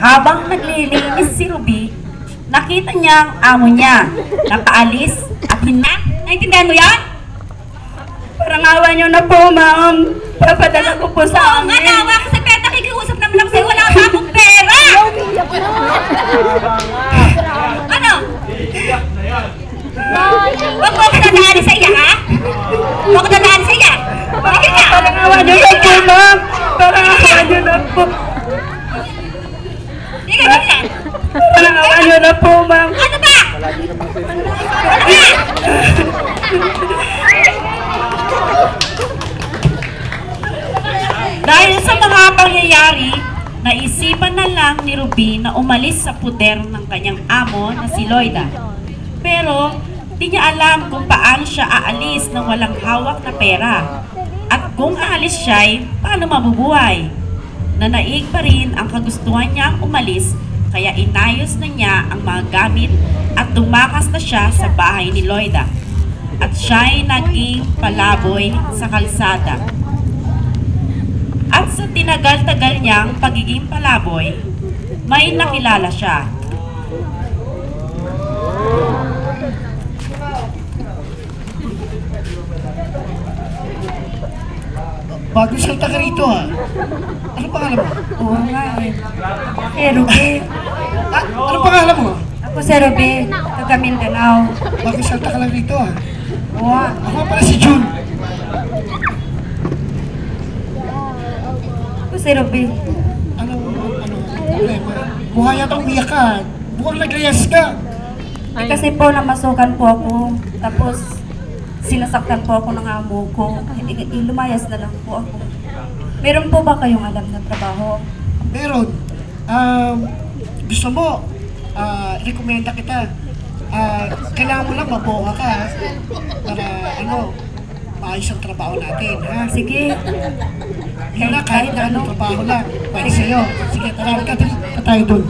Habang naglilinis si Ruby, nakita niya ang amo niya, nakaalis at naintindihan mo yan? Parang awa niyo na po, ma'am. Papadala ko po sa amin. Oo nga, nawa ko sa pera. Nakikiusap naman ako sa'yo. Wala ka akong pera! Ano? Huwag mo ako nadaan sa iya, ha? Huwag ko nadaan sa iya. Sige ka! Parang awa niyo na po, ma'am. Parang awa niyo na po. Sige ka! Parang awa niyo na po, ma'am. Ano ba? Ano ba? Dahil sa mga pangyayari, naisipan na lang ni Ruby na umalis sa puder ng kanyang amo na si Loida. Pero di niya alam kung paano siya aalis nang walang hawak na pera. At kung aalis siya, paano mabubuhay? Nanaig pa rin ang kagustuhan niyang umalis, kaya inayos na niya ang mga gamit at tumakas na siya sa bahay ni Loida. At siya'y naging palaboy sa kalsada. At sa tinagal-tagal niyang pagiging palaboy, may nakilala siya. Bago salta ka rito, ha? Ano pangalan mo? Oo nga eh. Eh, Ruby. Ano pangalan mo? Ako si Ruby. Taga Mindanao. Bago salta ka lang rito, ha? Oo. Ako nga pala si Jun. Ako si Ruby. Ano problema? Mukha yata umiyak ka. Mukhang naglayas ka. Eh, kasi po namasukan po ako. Tapos sinasaktan po ako ng amo ko. Lumayas na lang po ako. Meron po ba kayong alam na trabaho? Meron. Gusto mo, rekomenda kita. Kailangan mo lang mabuha ka, ha? Para, maayos ang trabaho natin, ha? Sige. Yun na, kahit na anong trabaho lang. Pwede sa'yo. Sige, tara ka tayo dun.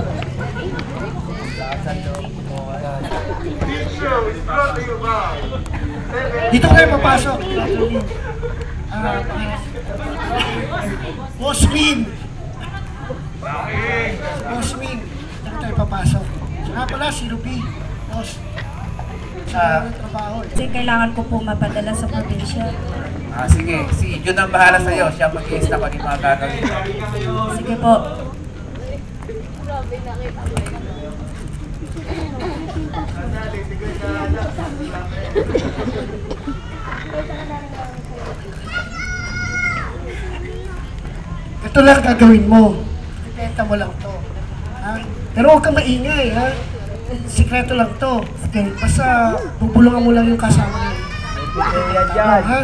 Dito kayo papasok. Boss Min. Boss Min. Dito tayo papasok. Saka pala si Ruby. Boss. Sa trabaho. Kasi kailangan ko po mapadala sa probinsya. Sige, si Jun ang bahala sa'yo. Siya mag-i-ista ko yung mga gagawin. Sige po. Ito lang gagawin mo. Ibenta mo lang to. Ha? Pero huwag kang maingay, ha? Sikreto lang to. Okay, basta bubulungan mo lang yung kasama niyo. Ha?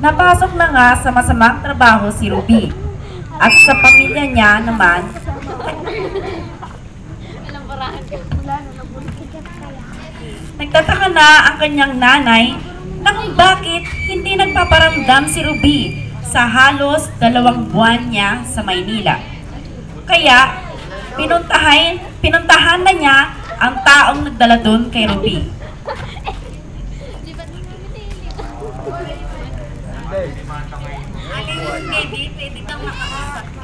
Napasok na nga sa masamang trabaho si Ruby. At sa pamilya niya naman, nagtataka na ang kanyang nanay kung bakit hindi nagpaparamdam si Ruby sa halos 2 buwan niya sa Maynila. Kaya pinuntahan na niya ang taong nagdala doon kay Ruby. Baby, pwede kang makausap ka.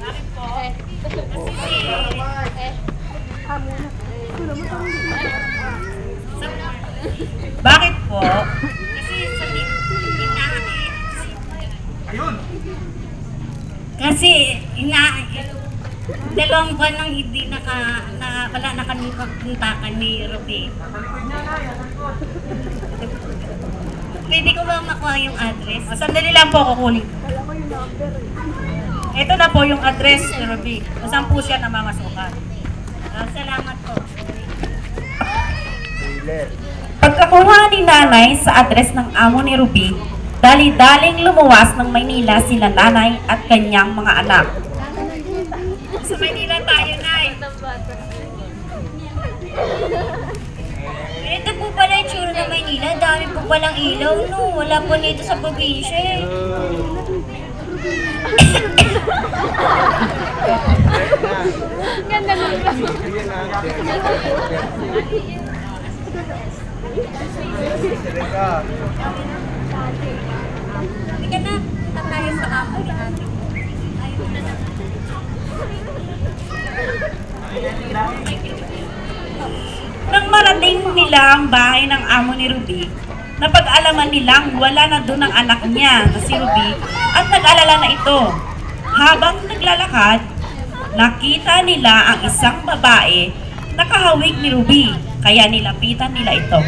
Bakit po? Bakit po? Kasi sa dalawang buwan nang hindi wala na kami kapuntakan ni Ruby. Pwede ko ba makuha yung address? Sandali lang po, kukunin. Ito na po yung address ni Ruby. Saan po siya namamasukan. Salamat po. Pagkakuha ni nanay sa address ng amo ni Ruby, dali-daling lumuwas ng Maynila sila nanay at kanyang mga anak. Sa Maynila tayo, Nay. Ito po pala yung tsura ng Maynila. Dami po palang ilaw, no? Wala po nito sa probinsya, eh. Ganda ng bahay ng amo ni Ruby, napag-alaman nilang wala na doon ang anak niya na si Ruby at nag-alala na ito. Habang naglalakad, nakita nila ang isang babae na kahawig ni Ruby, kaya nilapitan nila ito.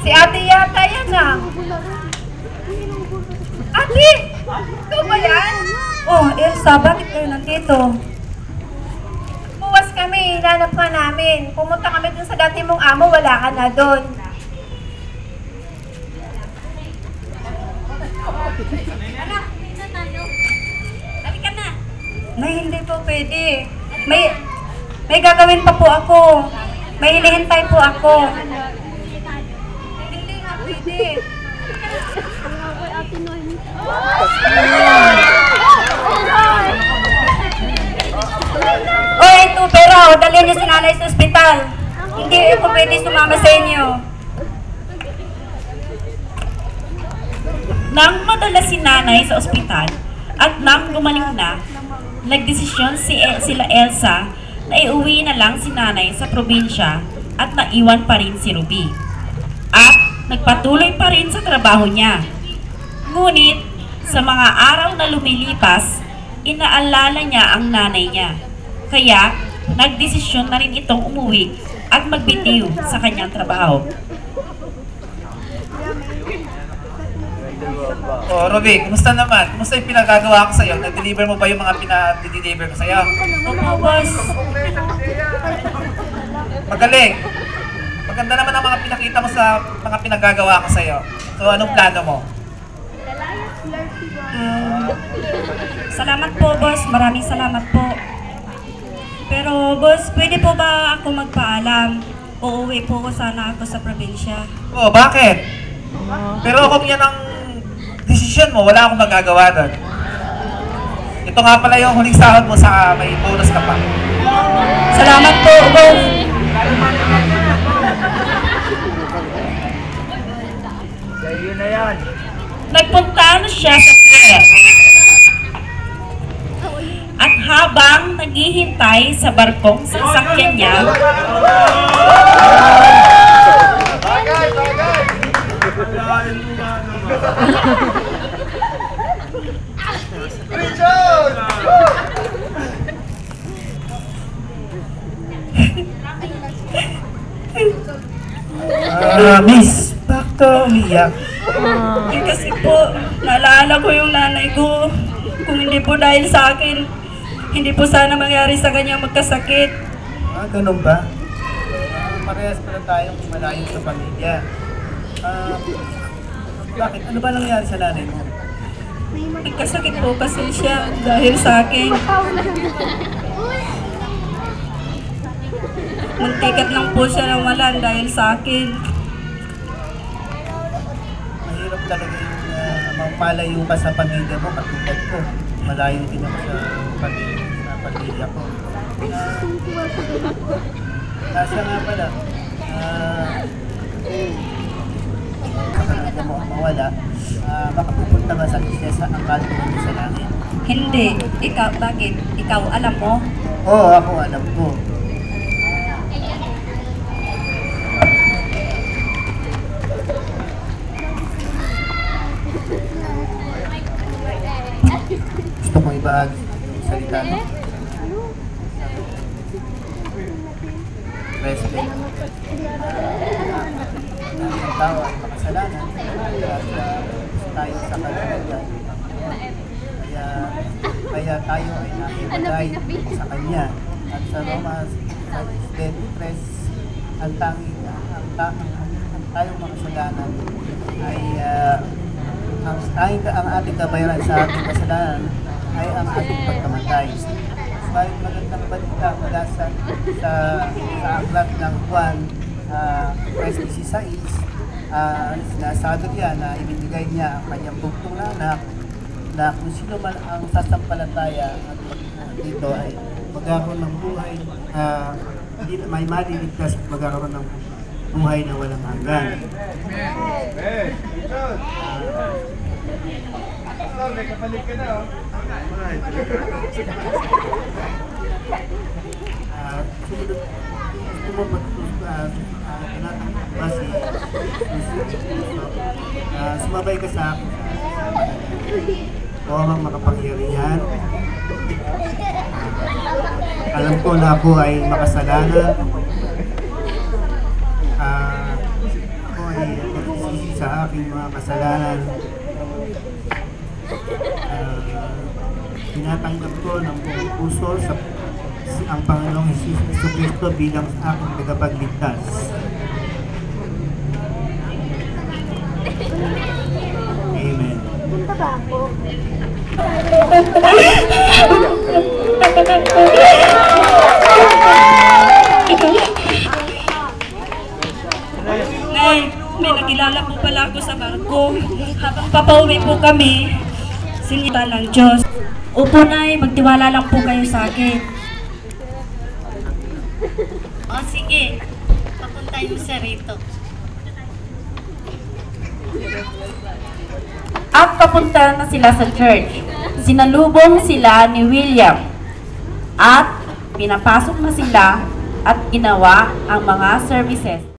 Si ate yata yan ah. Ate! Ikaw ba yan? Oh, Elsa, bakit kayo nandito? Buwas kami, hinanap ka namin. Pumunta kami dun sa dati mong amo, wala ka na dun. Halika na! May hindi po pwede. May gagawin pa po ako. May hinihintay po ako. Hindi nga pwede. O, ito pero dalhin niyo si nanay sa ospital. Hindi po pwede sumama sa inyo. Nang madala si nanay sa ospital at nang gumaling na, nagdesisyon sila Elsa na iuwi na lang si nanay sa probinsya at naiwan pa rin si Ruby. At nagpatuloy pa rin sa trabaho niya. Ngunit sa mga araw na lumilipas, inaalala niya ang nanay niya. Kaya nagdesisyon na rin itong umuwi at magbitiw sa kanyang trabaho. Oh, Ruby, kumusta naman? Kumusta yung pinagagawa ko sa'yo? Nag-deliver mo ba yung mga pinag-deliver ko sa'yo? Opo, boss. Magaling. Maganda naman ang mga pinakita mo sa mga pinagagawa ko sa'yo. So, anong plano mo? Salamat po, boss. Maraming salamat po. Pero, boss, pwede po ba ako magpaalam? Uuwi po ko sana ako sa probinsya. Oh, bakit? Pero kung yan ang desisyon mo, wala akong magagawa doon. Ito nga pala yung huling sahod mo sa may bonus ka pa. Salamat po, boss. Nagpunta na siya sa pier. At habang naghihintay sa barkong sasakyan niya, Miss, bakit ka umiyak? Kasi po, naalala ko yung nanay ko. Kung hindi po dahil sa akin, hindi po sana mangyari sa kanya magkasakit. Ah, ganun ba? Parehas pala tayong malayo sa pamilya. Bakit? Ano ba nangyari sa nanay mo? Nagkasakit po kasi siya dahil sa akin. Muntikat lang po siya ng walan dahil sa akin. Mahirap talaga yung mapalayo ka sa pamilya mo, katulad ko. Malayo din ako sa pamilya ko. Kasya nga pala, kapag mo ang mawala, baka pupunta ka sa kisesa ang kanto mo sa langit. Hindi. Ikaw, bakit? Ikaw, alam mo? Oo, ako alam ko. Gusto kong ibahagi yung salita mo. Respect. Ang tao ay makasalanan. At tayo sa kalagayan. Kaya tayo ay nakibagay sa Kanya. At sa Romas 10:3, ang tayong makasalanan ay ang ating kabayaran sa ating kasalanan ay ang ating pagkamatay. May magandang balita mula sa aklat ng Juan 3:16, sinasabi niya na ibibigay niya ang kanyang bugtong na anak na kung sino man ang sasampalataya at dito ay magkakaroon ng buhay, may maliligtas at magkakaroon ng buhay na walang hanggan. May kapalit ka na, oh. Sumunod gusto mo tinatanggap ba si sumabay ka sa akin sa pananalig. O ang makapangyarihan. Alam ko na ako ay makasalanan. Ako ay nagsisisi sa aking mga kasalanan. Tinatanggap ko ng buong puso ang Panginoong Jesucristo bilang aking tagapagligtas. Amen. Nay, may nakilala po pala ako sa barko. Habang papauwi po kami, sinita ng Diyos. Opo, Nay, magtiwala lang po kayo sa akin. O sige, papunta yung sa rito. At papunta na sila sa church. Sinalubong sila ni William. At pinapasok na sila at ginawa ang mga services.